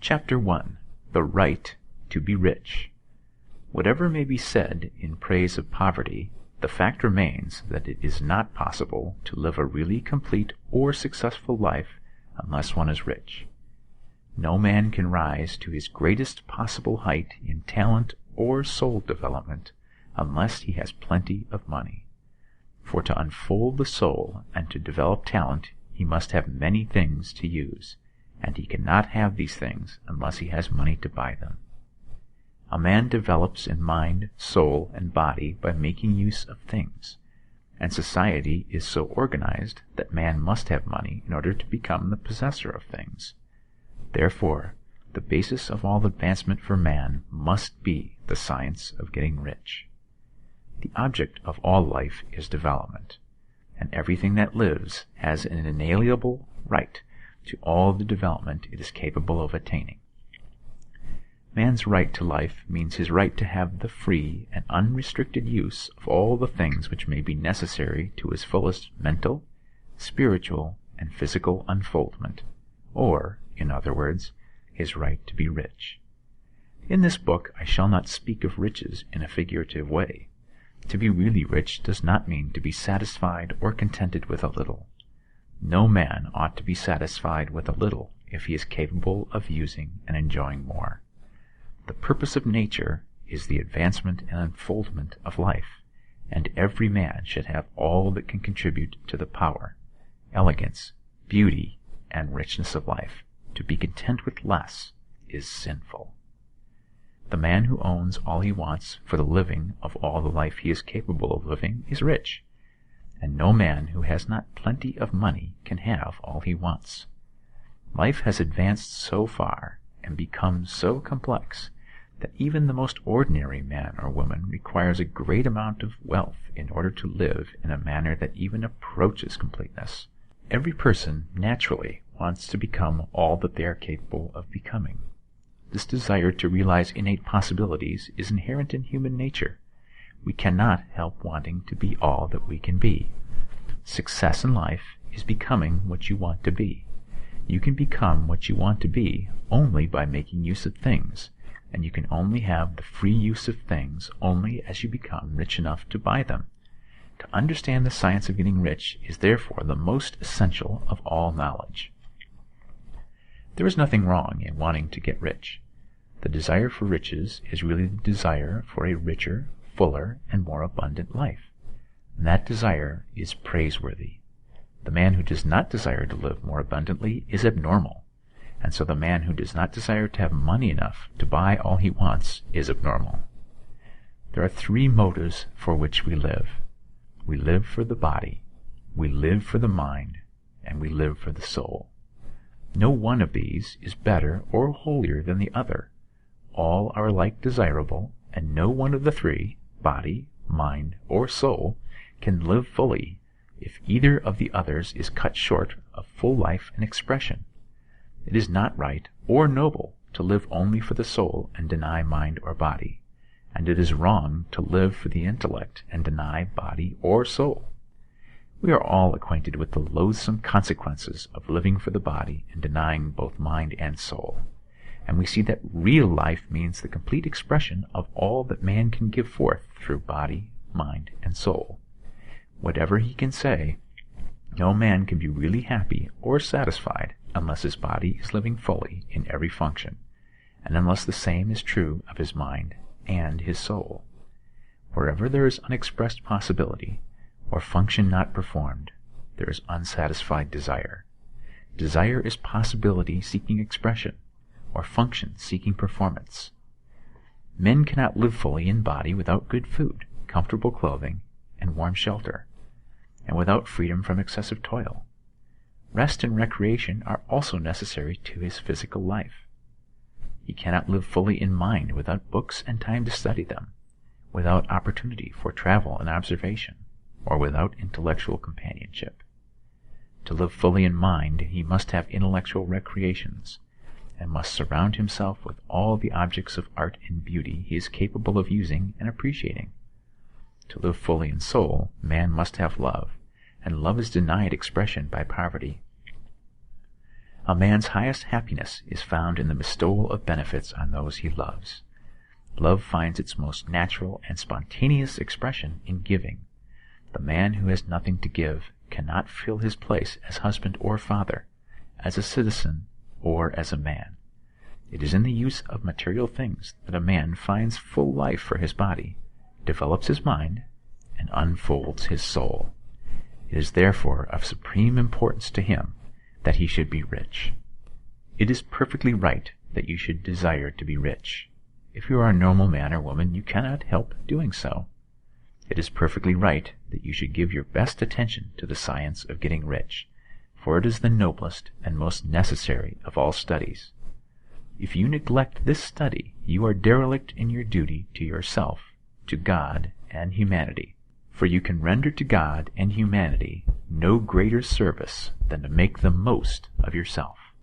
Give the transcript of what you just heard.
Chapter 1. The Right to be Rich. Whatever may be said in praise of poverty, the fact remains that it is not possible to live a really complete or successful life unless one is rich. No man can rise to his greatest possible height in talent or soul development unless he has plenty of money. For to unfold the soul and to develop talent, he must have many things to use, and he cannot have these things unless he has money to buy them. A man develops in mind, soul, and body by making use of things, and society is so organized that man must have money in order to become the possessor of things. Therefore, the basis of all advancement for man must be the science of getting rich. The object of all life is development, and everything that lives has an inalienable right to all the development it is capable of attaining. Man's right to life means his right to have the free and unrestricted use of all the things which may be necessary to his fullest mental, spiritual, and physical unfoldment, or, in other words, his right to be rich. In this book I shall not speak of riches in a figurative way. To be really rich does not mean to be satisfied or contented with a little. No man ought to be satisfied with a little if he is capable of using and enjoying more. The purpose of nature is the advancement and unfoldment of life, and every man should have all that can contribute to the power, elegance, beauty, and richness of life. To be content with less is sinful. The man who owns all he wants for the living of all the life he is capable of living is rich, and no man who has not plenty of money can have all he wants. Life has advanced so far and become so complex that even the most ordinary man or woman requires a great amount of wealth in order to live in a manner that even approaches completeness. Every person naturally wants to become all that they are capable of becoming. This desire to realize innate possibilities is inherent in human nature. We cannot help wanting to be all that we can be. Success in life is becoming what you want to be. You can become what you want to be only by making use of things, and you can only have the free use of things only as you become rich enough to buy them. To understand the science of getting rich is therefore the most essential of all knowledge. There is nothing wrong in wanting to get rich. The desire for riches is really the desire for a richer, fuller, and more abundant life, and that desire is praiseworthy. The man who does not desire to live more abundantly is abnormal, and so the man who does not desire to have money enough to buy all he wants is abnormal. There are three motives for which we live. We live for the body, we live for the mind, and we live for the soul. No one of these is better or holier than the other. All are alike desirable, and no one of the three, body, mind, or soul, can live fully if either of the others is cut short of full life and expression. It is not right or noble to live only for the soul and deny mind or body, and it is wrong to live for the intellect and deny body or soul. We are all acquainted with the loathsome consequences of living for the body and denying both mind and soul, and we see that real life means the complete expression of all that man can give forth through body, mind, and soul. Whatever he can say, no man can be really happy or satisfied unless his body is living fully in every function, and unless the same is true of his mind and his soul. Wherever there is unexpressed possibility, or function not performed, there is unsatisfied desire. Desire is possibility seeking expression, or function seeking performance. Men cannot live fully in body without good food, comfortable clothing, and warm shelter, and without freedom from excessive toil. Rest and recreation are also necessary to his physical life. He cannot live fully in mind without books and time to study them, without opportunity for travel and observation, or without intellectual companionship. To live fully in mind, he must have intellectual recreations, and must surround himself with all the objects of art and beauty he is capable of using and appreciating. To live fully in soul, man must have love, and love is denied expression by poverty. A man's highest happiness is found in the bestowal of benefits on those he loves. Love finds its most natural and spontaneous expression in giving. The man who has nothing to give cannot fill his place as husband or father, as a citizen, or as a man. It is in the use of material things that a man finds full life for his body, develops his mind, and unfolds his soul. It is therefore of supreme importance to him that he should be rich. It is perfectly right that you should desire to be rich. If you are a normal man or woman, you cannot help doing so. It is perfectly right that you should give your best attention to the science of getting rich, for it is the noblest and most necessary of all studies. If you neglect this study, you are derelict in your duty to yourself, to God, and humanity, for you can render to God and humanity no greater service than to make the most of yourself.